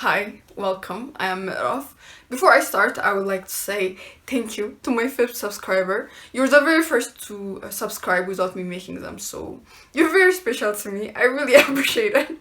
Hi, welcome. I am Miraf. Before I start, I would like to say thank you to my 5th subscriber. You're the very first to subscribe without me making them, so you're very special to me. I really appreciate it.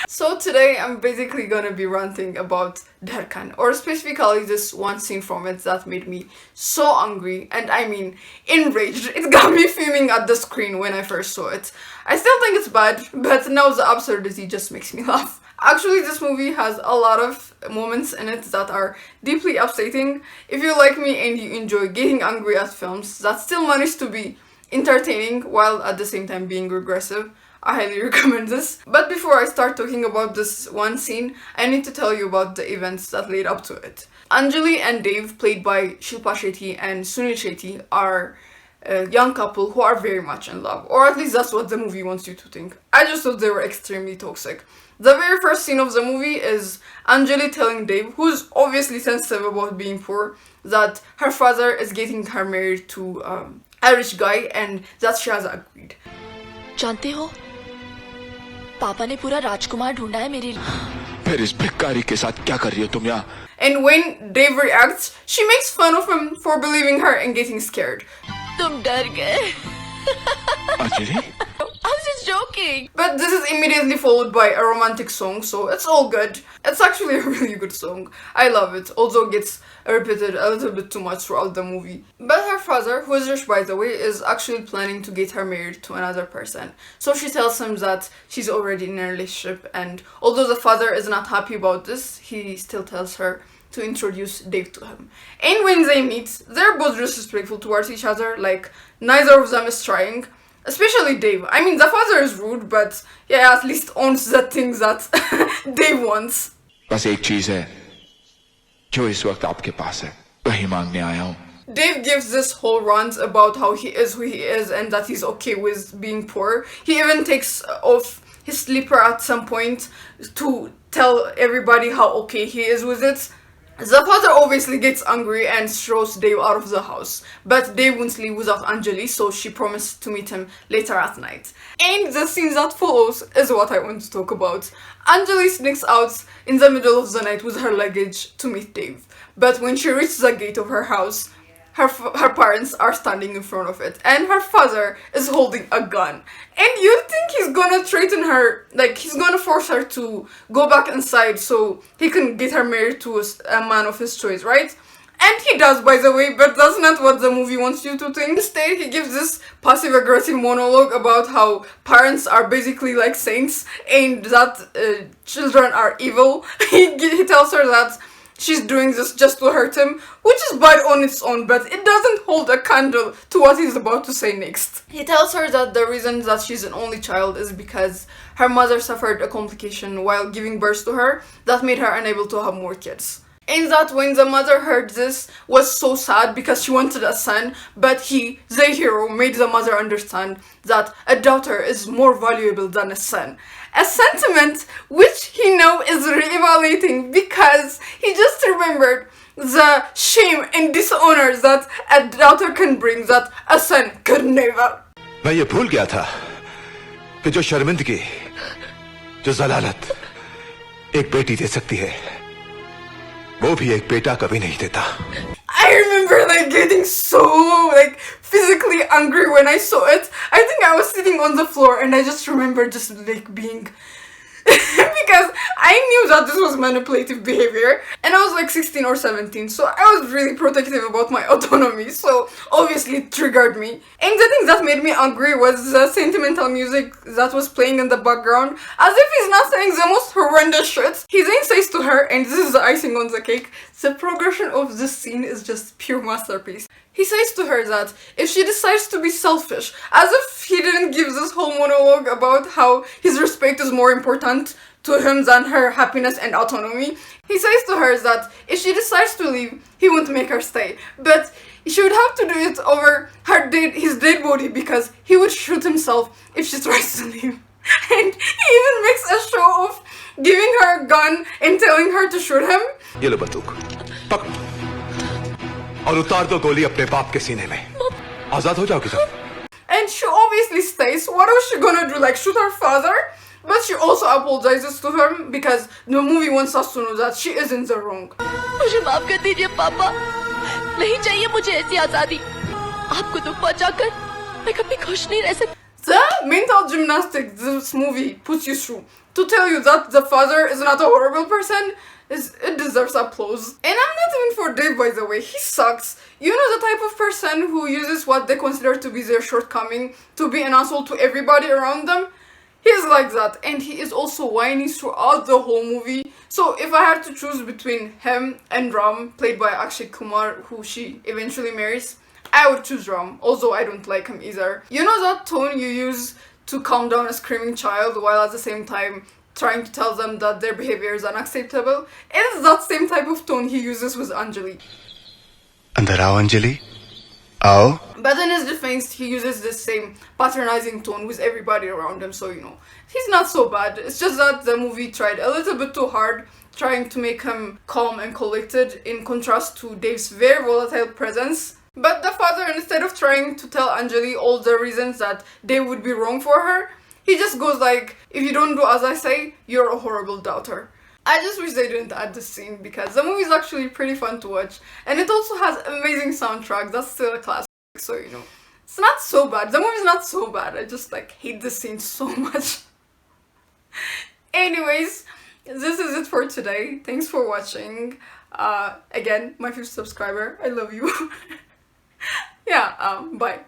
So today I'm basically gonna be ranting about Dhadhkan, or specifically this one scene from it that made me so angry, and I mean enraged. It got me fuming at the screen when I first saw it. I still think it's bad, but now the absurdity just makes me laugh. Actually, this movie has a lot of moments in it that are deeply upsetting. If you like me and you enjoy getting angry at films that still manage to be entertaining while at the same time being regressive, I highly recommend this. But before I start talking about this one scene, I need to tell you about the events that lead up to it. Anjali and Dave, played by Shilpa Shetty and Sunil Shetty, are a young couple who are very much in love, or at least that's what the movie wants you to think. I just thought they were extremely toxic. The very first scene of the movie is Anjali telling Dave, who's obviously sensitive about being poor, that her father is getting her married to a rich guy and that she has agreed. जानते हो पापा ने पूरा राजकुमार ढूंढा है मेरे लिए फिर इस भिखारी के साथ क्या कर रही हो तुम यहाँ? And when Dave reacts, she makes fun of him for believing her and getting scared. तुम डर गए Anjali? I was just joking. But this is immediately followed by a romantic song, so it's all good. It's actually a really good song. I love it, although it gets repeated a little bit too much throughout the movie. But her father, who is rich by the way, is actually planning to get her married to another person. So she tells him that she's already in a relationship, and although the father is not happy about this, he still tells her to introduce Dave to him. And when they meet, they're both disrespectful towards each other, like neither of them is trying. Especially Dave. I mean, the father is rude, but yeah, at least owns the things that Dave wants. बस एक चीज है जो इस वक्त आपके पास है वही मांगने आया हूँ. Dave gives this whole rant about how he is who he is and that he's okay with being poor. He even takes off his slipper at some point to tell everybody how okay he is with it. The father obviously gets angry and throws Dave out of the house, but Dave won't leave without Anjali, so she promised to meet him later at night. And the scene that follows is what I want to talk about. Anjali sneaks out in the middle of the night with her luggage to meet Dave, but when she reaches the gate of her house, her parents are standing in front of it, and her father is holding a gun. And you think he's gonna threaten her, like he's gonna force her to go back inside so he can get her married to a man of his choice, right? And he does, by the way, but that's not what the movie wants you to think. Instead, he gives this passive-aggressive monologue about how parents are basically like saints and that children are evil. He tells her that she's doing this just to hurt him, which is bad on its own, but it doesn't hold a candle to what he's about to say next. He tells her that the reason that she's an only child is because her mother suffered a complication while giving birth to her that made her unable to have more kids. And that when the mother heard this was so sad because she wanted a son, but he, the hero, made the mother understand that a daughter is more valuable than a son. A sentiment which he now is re-evaluating because he just remembered the shame and dishonor that a daughter can bring that a son could never. मैं ये भूल गया था कि जो शर्मिंदगी, जो जलालत एक बेटी दे सकती है, वो भी एक बेटा कभी नहीं देता. I remember like getting so like physically angry when I saw it. I think I was sitting on the floor and I just remember just like being because I knew that this was manipulative behavior and I was like 16 or 17, so I was really protective about my autonomy, so obviously it triggered me. And the thing that made me angry was the sentimental music that was playing in the background, as if he's not saying the most horrendous shit. He then says to her, and this is the icing on the cake, the progression of this scene is just pure masterpiece. He says to her that if she decides to be selfish, as if he didn't give this whole monologue about how his respect is more important to him than her happiness and autonomy. He says to her that if she decides to leave, he won't make her stay, but she would have to do it over his dead body because he would shoot himself if she tries to leave. And he even makes a show of giving her a gun and telling her to shoot him. ये लो बंदूक, पकड़ो और उतार दो गोली अपने बाप के सीने में. आजाद हो जाओगी तुम. And she obviously stays. What was she gonna do? Like shoot her father? But she also apologizes to him because the movie wants us to know that she is in the wrong. मुझे माफ कर दीजिए पापा, नहीं चाहिए मुझे ऐसी आजादी। आपको दुख पहुंचाकर मैं कभी खुश नहीं रह सकती। The mental gymnastics this movie puts you through to tell you that the father is not a horrible person, it deserves applause. And I'm not even for Dave, by the way. He sucks. You know, the type of person who uses what they consider to be their shortcoming to be an asshole to everybody around them. He's like that, and he is also whiny throughout the whole movie. So if I had to choose between him and Ram, played by Akshay Kumar, who she eventually marries, I would choose Ram, although I don't like him either. You know that tone you use to calm down a screaming child while at the same time trying to tell them that their behavior is unacceptable? It is that same type of tone he uses with Anjali. अंदर आओ अंजलि, आओ. But in his defense, he uses the same patronizing tone with everybody around him, so you know, he's not so bad. It's just that the movie tried a little bit too hard, trying to make him calm and collected, in contrast to Dave's very volatile presence. But the father, instead of trying to tell Anjali all the reasons that Dave would be wrong for her, he just goes like, if you don't do as I say, you're a horrible daughter. I just wish they didn't add this scene because the movie is actually pretty fun to watch, and it also has amazing soundtrack. That's still a classic, so you know, it's not so bad. The movie's not so bad. I just like hate this scene so much. Anyways, this is it for today. Thanks for watching. Again, my 5th subscriber. I love you. Yeah, bye.